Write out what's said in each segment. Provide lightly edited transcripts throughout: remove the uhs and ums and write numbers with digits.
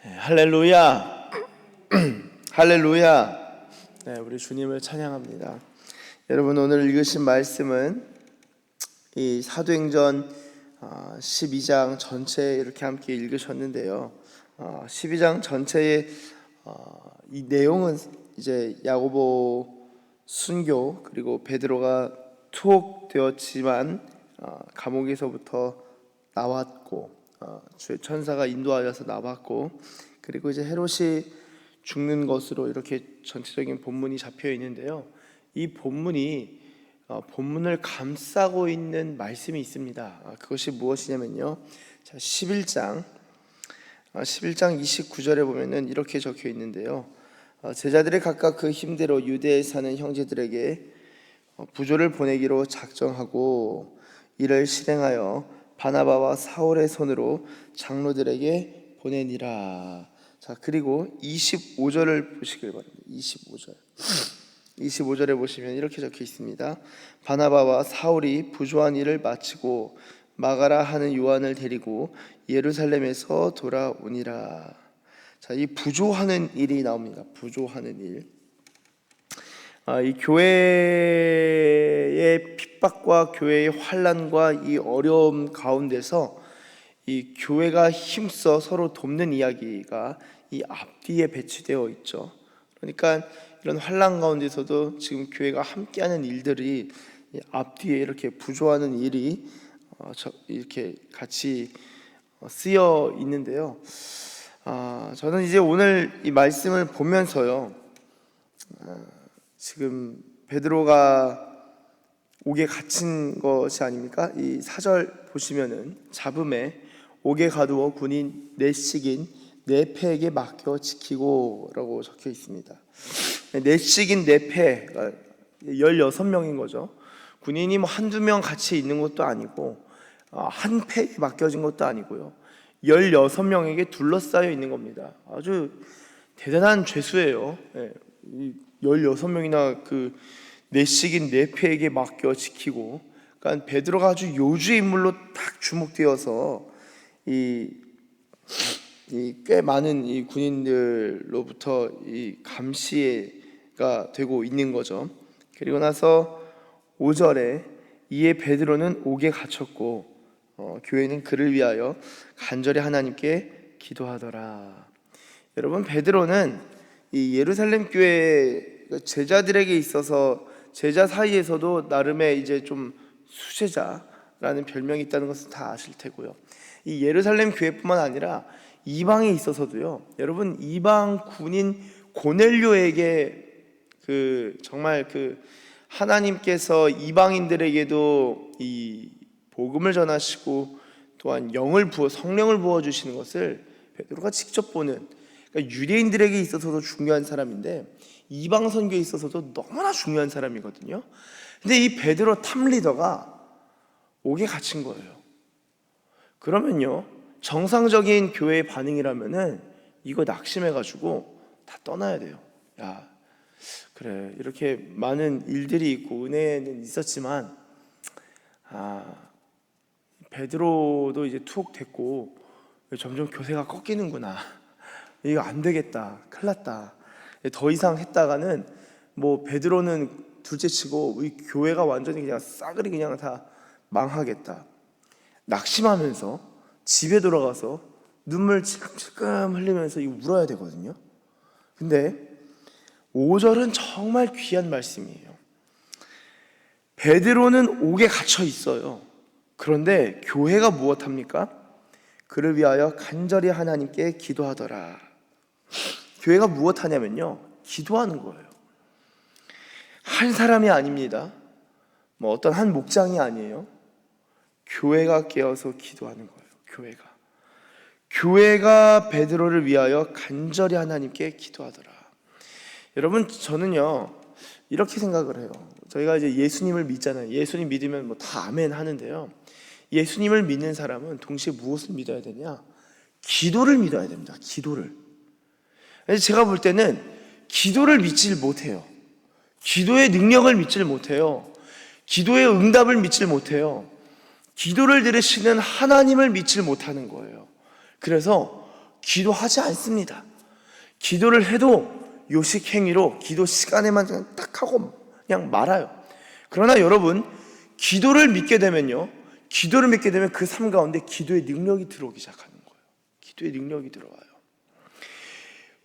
할렐루야. 할렐루야. 네, 우리 주님을 찬양합니다. 여러분, 오늘 읽으신 말씀은 이 사도행전 12장 전체 이렇게 함께 읽으셨는데요. 12장 전체의 이 내용은 이제 야고보 순교, 그리고 베드로가 투옥되었지만 감옥에서부터 나왔고, 주의 천사가 인도하여서 나왔고, 그리고 이제 헤롯이 죽는 것으로 이렇게 전체적인 본문이 잡혀 있는데요. 이 본문이 본문을 감싸고 있는 말씀이 있습니다. 그것이 무엇이냐면요, 자, 11장 29절에 보면은 이렇게 적혀 있는데요. 제자들이 각각 그 힘대로 유대에 사는 형제들에게 부조를 보내기로 작정하고 이를 실행하여 바나바와 사울의 손으로 장로들에게 보내니라. 자, 그리고 25절을 보시길 바랍니다. 25절에 보시면 이렇게 적혀 있습니다. 바나바와 사울이 부조한 일을 마치고 마가라 하는 요한을 데리고 예루살렘에서 돌아오니라. 자, 이 부조하는 일이 나옵니다. 부조하는 일. 이 교회의 핍박과 교회의 환난과 이 어려움 가운데서 이 교회가 힘써 서로 돕는 이야기가 이 앞뒤에 배치되어 있죠. 그러니까 이런 환난 가운데서도 지금 교회가 함께하는 일들이 앞뒤에 이렇게 부조하는 일이 이렇게 같이 쓰여 있는데요. 저는 이제 오늘 이 말씀을 보면서요, 지금 베드로가 옥에 갇힌 것이 아닙니까? 이 4절 보시면은 잡음에 옥에 가두어 군인 넷씩인 네 패에게 맡겨 지키고 라고 적혀 있습니다. 넷씩인 네 패, 16명인 거죠. 군인이 뭐 한두 명 같이 있는 것도 아니고 한 패에 맡겨진 것도 아니고요, 16명에게 둘러싸여 있는 겁니다. 아주 대단한 죄수예요. 16명이나 그 넷씩인 네 패에게 맡겨 지키고, 그러니까 베드로가 아주 요주의 인물로 딱 주목되어서 꽤 많은 이 군인들로부터 이 감시가 되고 있는 거죠. 그리고 나서 5절에 이에 베드로는 옥에 갇혔고 교회는 그를 위하여 간절히 하나님께 기도하더라. 여러분, 베드로는 이 예루살렘 교회 제자들에게 있어서 제자 사이에서도 나름의 이제 좀 수제자라는 별명이 있다는 것은 다 아실 테고요. 이 예루살렘 교회뿐만 아니라 이방에 있어서도요, 여러분, 이방 군인 고넬료에게 정말 하나님께서 이방인들에게도 이 복음을 전하시고 또한 성령을 부어 주시는 것을 베드로가 직접 보는, 그러니까 유대인들에게 있어서도 중요한 사람인데 이방 선교에 있어서도 너무나 중요한 사람이거든요. 근데 이 베드로 탑리더가 옥에 갇힌 거예요. 그러면요, 정상적인 교회의 반응이라면은 이거 낙심해가지고 다 떠나야 돼요. 야, 그래, 이렇게 많은 일들이 있고 은혜는 있었지만 베드로도 이제 투옥됐고 점점 교세가 꺾이는구나, 이거 안 되겠다, 큰일 났다, 더 이상 했다가는 뭐 베드로는 둘째치고 우리 교회가 완전히 그냥 싸그리 그냥 다 망하겠다, 낙심하면서 집에 돌아가서 눈물 찔끔찔끔 흘리면서 이거 울어야 되거든요. 근데 5절은 정말 귀한 말씀이에요. 베드로는 옥에 갇혀 있어요. 그런데 교회가 무엇합니까? 그를 위하여 간절히 하나님께 기도하더라. 교회가 무엇하냐면요, 기도하는 거예요. 한 사람이 아닙니다. 뭐 어떤 한 목장이 아니에요. 교회가 깨어서 기도하는 거예요. 교회가 베드로를 위하여 간절히 하나님께 기도하더라. 여러분, 저는요 이렇게 생각을 해요. 저희가 이제 예수님을 믿잖아요. 예수님 믿으면 뭐 다 아멘 하는데요, 예수님을 믿는 사람은 동시에 무엇을 믿어야 되냐? 기도를 믿어야 됩니다. 기도를. 제가 볼 때는 기도를 믿질 못해요. 기도의 능력을 믿질 못해요. 기도의 응답을 믿질 못해요. 기도를 들으시는 하나님을 믿질 못하는 거예요. 그래서 기도하지 않습니다. 기도를 해도 요식 행위로 기도 시간에만 그냥 딱 하고 그냥 말아요. 그러나 여러분, 기도를 믿게 되면요, 기도를 믿게 되면 그 삶 가운데 기도의 능력이 들어오기 시작하는 거예요. 기도의 능력이 들어와요.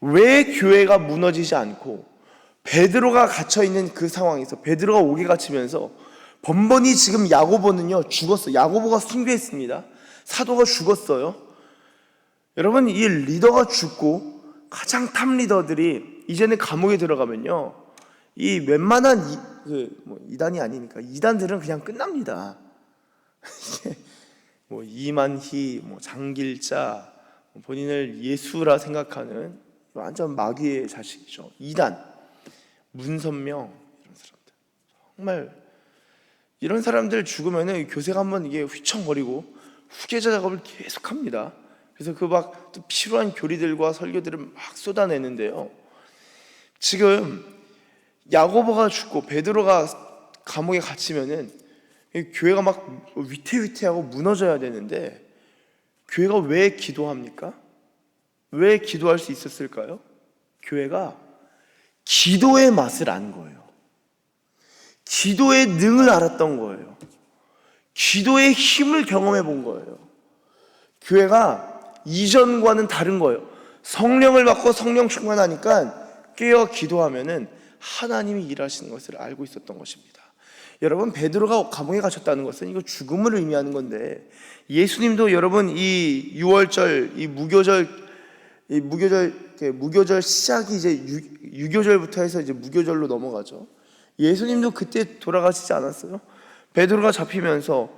왜 교회가 무너지지 않고 베드로가 갇혀있는 그 상황에서 베드로가 옥에 갇히면서 번번이 지금 야고보는요 죽었어요. 야고보가 순교했습니다. 사도가 죽었어요. 여러분, 이 리더가 죽고 가장 탑 리더들이 이제는 감옥에 들어가면요, 이 웬만한 이단이 아니니까 이단들은 그냥 끝납니다. 뭐 이만희, 장길자, 본인을 예수라 생각하는 완전 마귀의 자식이죠. 이단, 문선명, 이런 사람들, 정말 이런 사람들 죽으면은 교세가 한번 이게 휘청거리고 후계자 작업을 계속합니다. 그래서 그 막 필요한 교리들과 설교들을 막 쏟아내는데요, 지금 야고보가 죽고 베드로가 감옥에 갇히면은 교회가 막 위태위태하고 무너져야 되는데 교회가 왜 기도합니까? 왜 기도할 수 있었을까요? 교회가 기도의 맛을 안 거예요. 기도의 능을 알았던 거예요. 기도의 힘을 경험해 본 거예요. 교회가 이전과는 다른 거예요. 성령을 받고 성령 충만하니까 깨어 기도하면은 하나님이 일하시는 것을 알고 있었던 것입니다. 여러분, 베드로가 감옥에 갇혔다는 것은 이거 죽음을 의미하는 건데, 예수님도 여러분 이 6월절, 이 무교절 시작이 이제 유교절부터 해서 이제 무교절로 넘어가죠. 예수님도 그때 돌아가시지 않았어요? 베드로가 잡히면서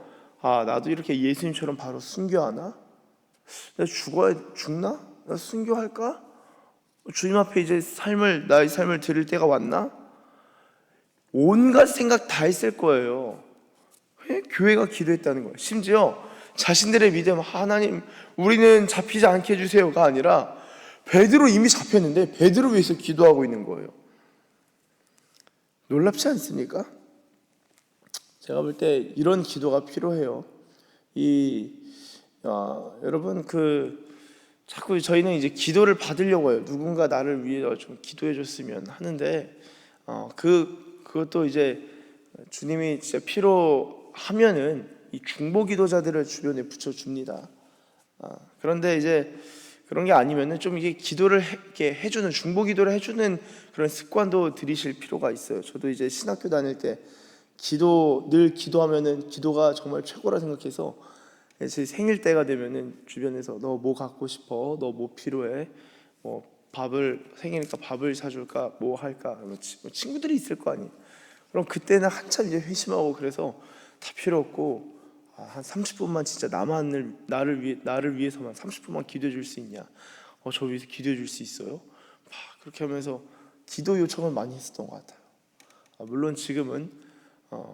나도 이렇게 예수님처럼 바로 순교하나? 내가 죽나? 나 순교할까? 주님 앞에 이제 나의 삶을 드릴 때가 왔나? 온갖 생각 다 했을 거예요. 왜? 교회가 기도했다는 거예요. 심지어 자신들의 믿음, 하나님 우리는 잡히지 않게 해주세요가 아니라 베드로 이미 잡혔는데 베드로 위해서 기도하고 있는 거예요. 놀랍지 않습니까? 제가 볼 때 이런 기도가 필요해요. 여러분, 자꾸 저희는 이제 기도를 받으려고 해요. 누군가 나를 위해 좀 기도해 줬으면 하는데, 그것도 이제 주님이 진짜 필요하면은 이 중보 기도자들을 주변에 붙여줍니다. 그런데 이제 그런 게 아니면은 좀 이게 기도를 이렇게 해주는, 중보 기도를 해주는 그런 습관도 들이실 필요가 있어요. 저도 이제 신학교 다닐 때 늘 기도하면은 기도가 정말 최고라 생각해서 제 생일 때가 되면은 주변에서 너 뭐 갖고 싶어? 너 뭐 필요해? 생일이니까 밥을 사줄까? 뭐 할까? 친구들이 있을 거 아니에요. 그럼 그때는 한참 이제 회심하고 그래서 다 필요 없고, 한 30분만 진짜 나를 위해서만 30분만 기도해 줄 수 있냐? 저 위해서 기도해 줄 수 있어요? 그렇게 하면서 기도 요청을 많이 했었던 것 같아요. 물론 지금은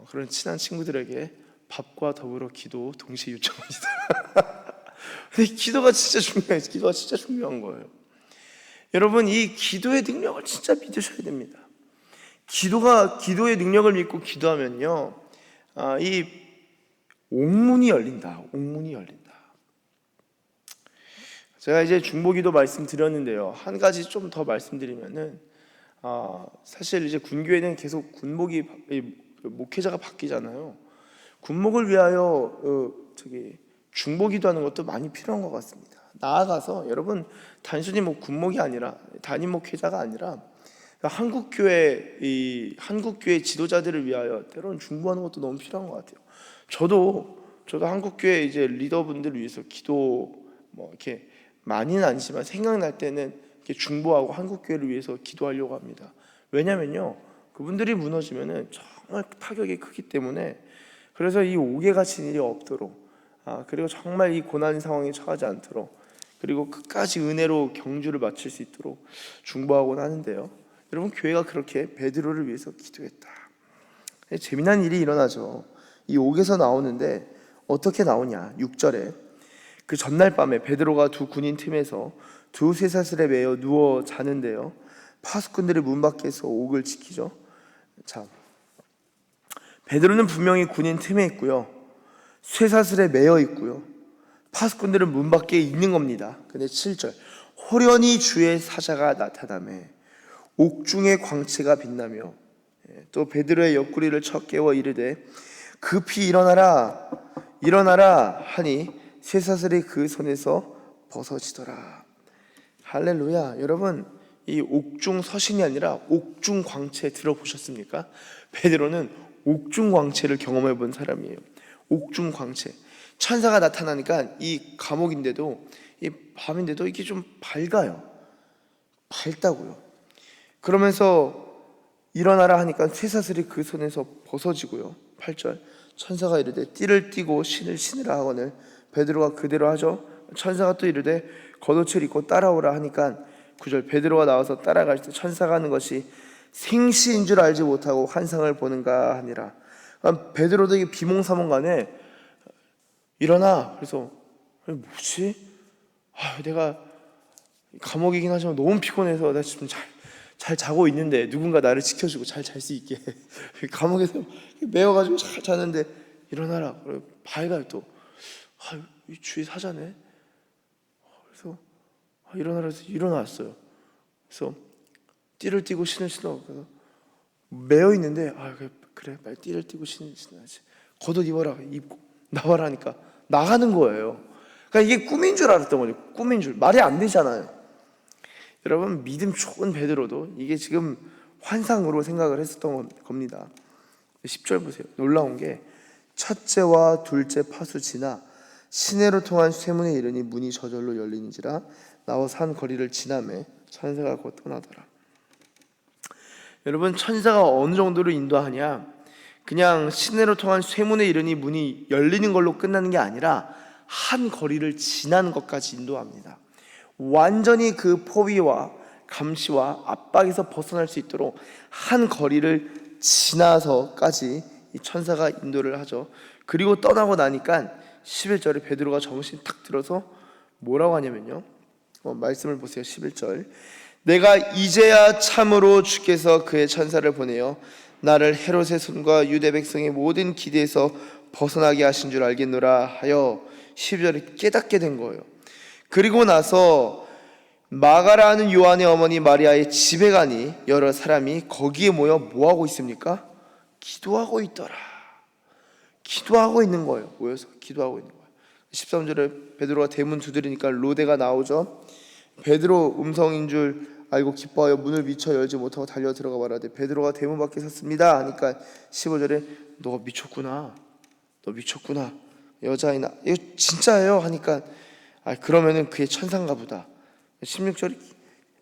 그런 친한 친구들에게 밥과 더불어 기도 동시에 요청합니다. 근데 기도가 진짜 중요해요. 기도가 진짜 중요한 거예요. 여러분, 이 기도의 능력을 진짜 믿으셔야 됩니다. 기도의 능력을 믿고 기도하면요, 이 옥문이 열린다. 옥문이 열린다. 제가 이제 중보기도 말씀드렸는데요, 한 가지 좀 더 말씀드리면은, 사실 이제 군교회는 계속 목회자가 바뀌잖아요. 군목을 위하여 중보기도 하는 것도 많이 필요한 것 같습니다. 나아가서 여러분, 단순히 군목이 아니라 담임 목회자가 아니라 한국교회 지도자들을 위하여 때로는 중보하는 것도 너무 필요한 것 같아요. 저도 한국교회 이제 리더분들을 위해서 기도 이렇게 많이는 아니지만 생각날 때는 이렇게 중보하고 한국교회를 위해서 기도하려고 합니다. 왜냐면요, 그분들이 무너지면은 정말 타격이 크기 때문에. 그래서 이 옥에 갇힌 일이 없도록, 그리고 정말 이 고난 상황에 처하지 않도록, 그리고 끝까지 은혜로 경주를 마칠 수 있도록 중보하곤 하는데요, 여러분, 교회가 그렇게 베드로를 위해서 기도했다. 재미난 일이 일어나죠. 이 옥에서 나오는데 어떻게 나오냐? 6절에 그 전날 밤에 베드로가 두 군인 틈에서 두 쇠사슬에 매여 누워 자는데요, 파수꾼들이 문 밖에서 옥을 지키죠. 자, 베드로는 분명히 군인 틈에 있고요, 쇠사슬에 매여 있고요, 파수꾼들은 문 밖에 있는 겁니다. 근데 7절, 호련히 주의 사자가 나타나매 옥중의 광채가 빛나며, 또 베드로의 옆구리를 쳐 깨워 이르되 급히 일어나라 일어나라 하니 쇠사슬이 그 손에서 벗어지더라. 할렐루야. 여러분, 이 옥중 서신이 아니라 옥중 광채 들어보셨습니까? 베드로는 옥중 광채를 경험해 본 사람이에요. 옥중 광채. 천사가 나타나니까 이 감옥인데도, 이 밤인데도 이게 좀 밝아요. 밝다고요. 그러면서 일어나라 하니까 쇠사슬이 그 손에서 벗어지고요. 8절, 천사가 이르되 띠를 띠고 신을 신으라 하거늘 베드로가 그대로 하죠. 천사가 또 이르되 겉옷을 입고 따라오라 하니까 9절, 베드로가 나와서 따라갈 때 천사가 하는 것이 생시인 줄 알지 못하고 환상을 보는가 하니라. 그러니까 베드로도 이게 비몽사몽간에 일어나. 그래서 뭐지? 내가 감옥이긴 하지만 너무 피곤해서 나 지금 잘 자고 있는데 누군가 나를 지켜주고 잘 잘 수 있게 감옥에서 매여가지고 잘 자는데 일어나라. 밝아요. 또 이 주의 사자네. 그래서 일어나라 해서 일어났어요. 그래서 띠를 띠고 신을 신어. 그래서 매여 있는데 그래 빨리 띠를 띠고 신을 신어야지. 겉옷 입어라. 입고 나와라 하니까 나가는 거예요. 그러니까 이게 꿈인 줄 알았던 거죠. 꿈인 줄. 말이 안 되잖아요. 여러분, 믿음 좋은 베드로도 이게 지금 환상으로 생각을 했었던 겁니다. 10절 보세요. 놀라운 게 첫째와 둘째 파수 지나 시내로 통한 쇠문에 이르니 문이 저절로 열리는지라 나와서 한 거리를 지나매 천사가 곧 떠나더라. 여러분, 천사가 어느 정도로 인도하냐, 그냥 시내로 통한 쇠문에 이르니 문이 열리는 걸로 끝나는 게 아니라 한 거리를 지나는 것까지 인도합니다. 완전히 그 포위와 감시와 압박에서 벗어날 수 있도록 한 거리를 지나서까지 이 천사가 인도를 하죠. 그리고 떠나고 나니까 11절에 베드로가 정신이 탁 들어서 뭐라고 하냐면요, 말씀을 보세요. 11절, 내가 이제야 참으로 주께서 그의 천사를 보내어 나를 헤롯의 손과 유대 백성의 모든 기대에서 벗어나게 하신 줄 알겠노라 하여 12절에 깨닫게 된 거예요. 그리고 나서 마가라 하는 요한의 어머니 마리아의 집에 가니 여러 사람이 거기에 모여 뭐하고 있습니까? 기도하고 있더라. 기도하고 있는 거예요. 모여서 기도하고 있는 거예요. 13절에 베드로가 대문 두드리니까 로데가 나오죠. 베드로 음성인 줄 알고 기뻐하여 문을 미처 열지 못하고 달려 들어가 말하되 베드로가 대문 밖에 섰습니다 하니까 15절에 너 미쳤구나. 너 미쳤구나. 여자아이나 이거 진짜예요 하니까 그러면은 그의 천사인가 보다. 16절에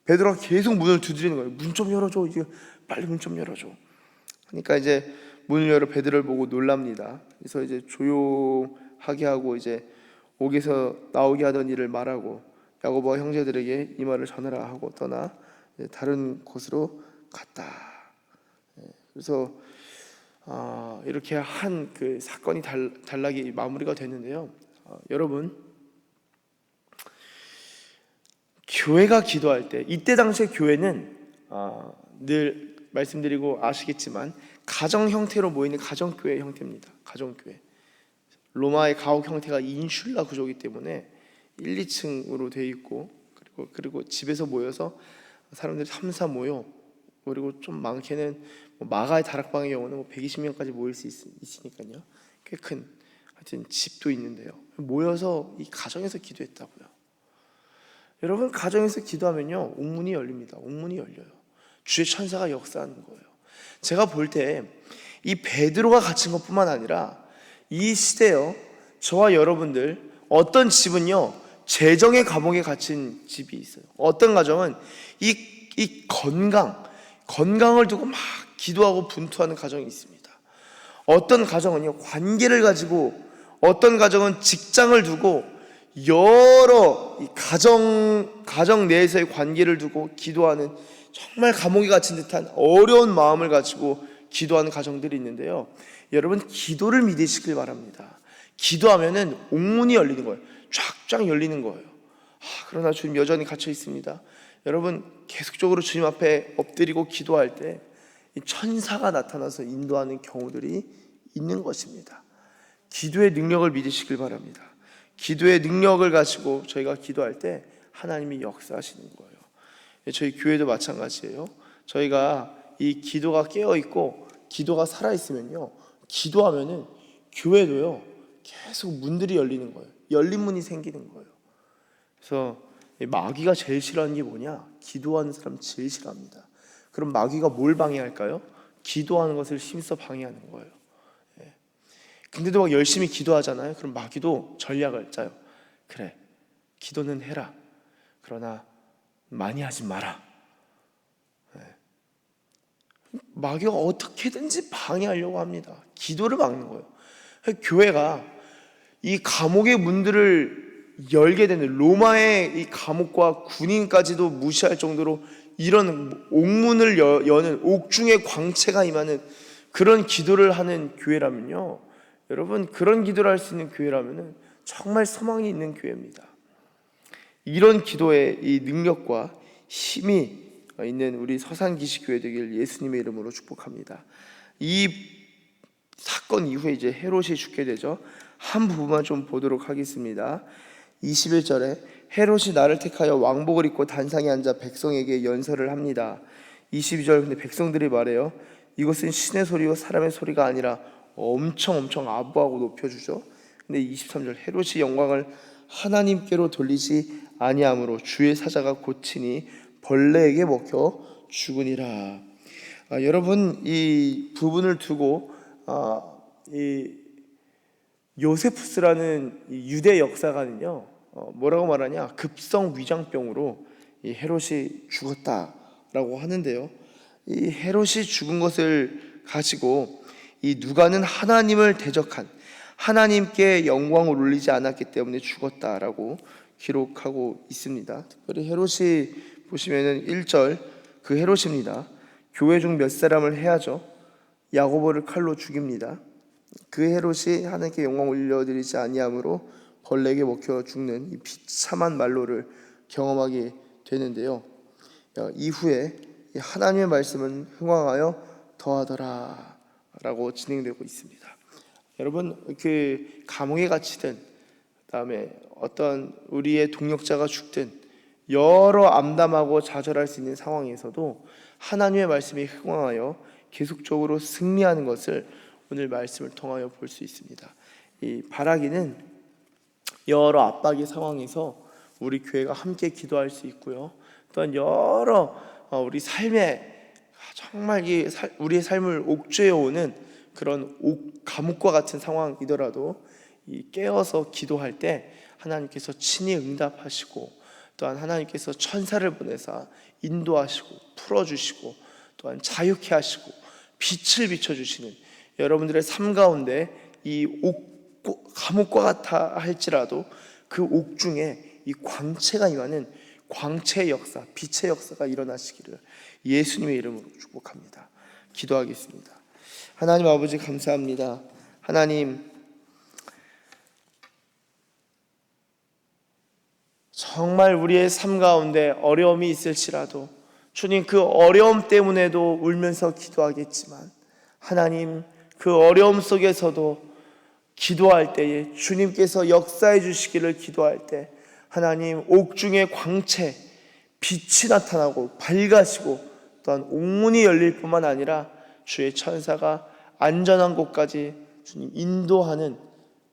베드로가 계속 문을 두드리는 거예요. 문 좀 열어줘. 이제 빨리 문 좀 열어줘. 그러니까 이제 문을 열어 베드로를 보고 놀랍니다. 그래서 이제 조용하게 하고 이제 옥에서 나오게 하던 일을 말하고 야고보와 형제들에게 이 말을 전하라 하고 떠나 다른 곳으로 갔다. 그래서 이렇게 한 그 사건이 단락이 마무리가 됐는데요. 여러분, 교회가 기도할 때, 이때 당시에 교회는 늘 말씀드리고 아시겠지만 가정 형태로 모이는 가정교회 형태입니다. 가정교회. 로마의 가옥 형태가 인슐라 구조이기 때문에 1, 2층으로 되어 있고 그리고 집에서 모여서 사람들이 3, 4 모여, 그리고 좀 많게는 마가의 다락방의 경우는 120명까지 모일 수 있으니까요. 꽤 큰 하여튼 집도 있는데요. 모여서 이 가정에서 기도했다고요. 여러분, 가정에서 기도하면요 옥문이 열립니다. 옥문이 열려요. 주의 천사가 역사하는 거예요. 제가 볼 때 이 베드로가 갇힌 것뿐만 아니라 이 시대요, 저와 여러분들 어떤 집은요 재정의 감옥에 갇힌 집이 있어요. 어떤 가정은 이 건강을 두고 막 기도하고 분투하는 가정이 있습니다. 어떤 가정은요 관계를 가지고, 어떤 가정은 직장을 두고 여러 이 가정 내에서의 관계를 두고 기도하는, 정말 감옥에 갇힌 듯한 어려운 마음을 가지고 기도하는 가정들이 있는데요. 여러분, 기도를 믿으시길 바랍니다. 기도하면은 옥문이 열리는 거예요. 쫙쫙 열리는 거예요. 그러나 주님 여전히 갇혀 있습니다. 여러분, 계속적으로 주님 앞에 엎드리고 기도할 때 이 천사가 나타나서 인도하는 경우들이 있는 것입니다. 기도의 능력을 믿으시길 바랍니다. 기도의 능력을 가지고 저희가 기도할 때 하나님이 역사하시는 거예요. 저희 교회도 마찬가지예요. 저희가 이 기도가 깨어있고 기도가 살아있으면요, 기도하면은 교회도요 계속 문들이 열리는 거예요. 열린 문이 생기는 거예요. 그래서 마귀가 제일 싫어하는 게 뭐냐? 기도하는 사람 제일 싫어합니다. 그럼 마귀가 뭘 방해할까요? 기도하는 것을 힘써 방해하는 거예요. 근데도 막 열심히 기도하잖아요. 그럼 마귀도 전략을 짜요. 그래, 기도는 해라. 그러나 많이 하지 마라. 마귀가 어떻게든지 방해하려고 합니다. 기도를 막는 거예요. 교회가 이 감옥의 문들을 열게 되는, 로마의 이 감옥과 군인까지도 무시할 정도로 이런 옥문을 여는 옥중의 광채가 임하는 그런 기도를 하는 교회라면요, 여러분, 그런 기도를 할 수 있는 교회라면 정말 소망이 있는 교회입니다. 이런 기도의 이 능력과 힘이 있는 우리 서산기시교회 되길 예수님의 이름으로 축복합니다. 이 사건 이후에 이제 헤롯이 죽게 되죠. 한 부분만 좀 보도록 하겠습니다. 21절에 헤롯이 나를 택하여 왕복을 입고 단상에 앉아 백성에게 연설을 합니다. 22절, 근데 백성들이 말해요. 이것은 신의 소리요 사람의 소리가 아니라 엄청 아부하고 높여주죠. 근데 23절, 헤롯이 영광을 하나님께로 돌리지 아니하므로 주의 사자가 고치니 벌레에게 먹혀 죽으니라. 여러분, 이 부분을 두고 이 요세푸스라는 이 유대 역사가는요, 뭐라고 말하냐, 급성 위장병으로 이 헤롯이 죽었다라고 하는데요, 이 헤롯이 죽은 것을 가지고 이 누가는 하나님을 대적한, 하나님께 영광을 올리지 않았기 때문에 죽었다라고 기록하고 있습니다. 특별히 헤롯이 보시면은 1절, 그 헤롯입니다. 교회 중 몇 사람을 해야죠. 야고보를 칼로 죽입니다. 그 헤롯이 하나님께 영광 올려드리지 아니하므로 벌레에게 먹혀 죽는 이 비참한 말로를 경험하게 되는데요, 이후에 하나님의 말씀은 흥왕하여 더하더라 라고 진행되고 있습니다. 여러분, 그 감옥에 갇히든 그다음에 어떤 우리의 동역자가 죽든 여러 암담하고 좌절할 수 있는 상황에서도 하나님의 말씀이 흥왕하여 계속적으로 승리하는 것을 오늘 말씀을 통하여 볼 수 있습니다. 이 바라기는 여러 압박의 상황에서 우리 교회가 함께 기도할 수 있고요, 또한 여러 우리 삶에 정말 우리의 삶을 옥죄어 오는 그런 감옥과 같은 상황이더라도 이 깨어서 기도할 때 하나님께서 친히 응답하시고, 또한 하나님께서 천사를 보내사 인도하시고 풀어주시고, 또한 자유케 하시고 빛을 비춰주시는, 여러분들의 삶 가운데 이 감옥과 같아 할지라도 그 옥중에 이 광채가 임하는 광채의 역사, 빛의 역사가 일어나시기를 예수님의 이름으로 축복합니다. 기도하겠습니다. 하나님 아버지, 감사합니다. 하나님, 정말 우리의 삶 가운데 어려움이 있을지라도 주님, 그 어려움 때문에도 울면서 기도하겠지만 하나님, 그 어려움 속에서도 기도할 때에 주님께서 역사해 주시기를 기도할 때 하나님, 옥중의 광채, 빛이 나타나고 밝아지고 또한 옥문이 열릴 뿐만 아니라 주의 천사가 안전한 곳까지 주님 인도하는,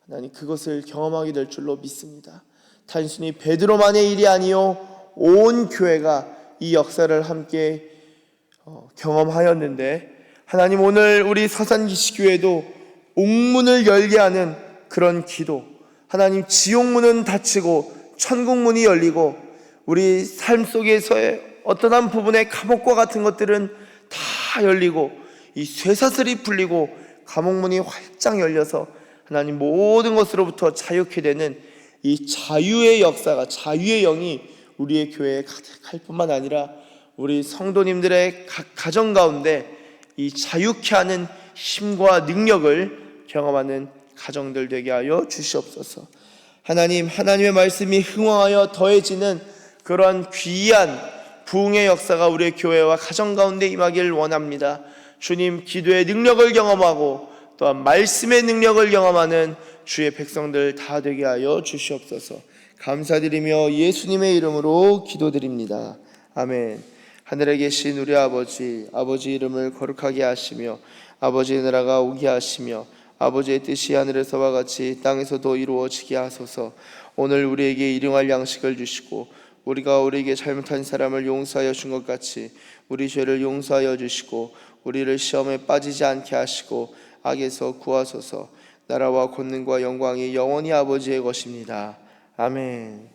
하나님, 그것을 경험하게 될 줄로 믿습니다. 단순히 베드로만의 일이 아니요 온 교회가 이 역사를 함께 경험하였는데, 하나님, 오늘 우리 서산기시교회도 옥문을 열게 하는 그런 기도, 하나님, 지옥문은 닫히고 천국문이 열리고 우리 삶 속에서의 어떤 한 부분의 감옥과 같은 것들은 다 열리고 이 쇠사슬이 풀리고 감옥문이 활짝 열려서 하나님, 모든 것으로부터 자유케 되는 이 자유의 역사가, 자유의 영이 우리의 교회에 가득할 뿐만 아니라 우리 성도님들의 각 가정 가운데 이 자유케 하는 힘과 능력을 경험하는 가정들 되게 하여 주시옵소서. 하나님, 하나님의 말씀이 흥왕하여 더해지는 그러한 귀한 부흥의 역사가 우리의 교회와 가정 가운데 임하기를 원합니다. 주님, 기도의 능력을 경험하고 또한 말씀의 능력을 경험하는 주의 백성들 다 되게 하여 주시옵소서. 감사드리며 예수님의 이름으로 기도드립니다. 아멘. 하늘에 계신 우리 아버지, 아버지 이름을 거룩하게 하시며 아버지의 나라가 오게 하시며 아버지의 뜻이 하늘에서와 같이 땅에서도 이루어지게 하소서. 오늘 우리에게 일용할 양식을 주시고 우리가 우리에게 잘못한 사람을 용서하여 준 것 같이 우리 죄를 용서하여 주시고 우리를 시험에 빠지지 않게 하시고 악에서 구하소서. 나라와 권능과 영광이 영원히 아버지의 것입니다. 아멘.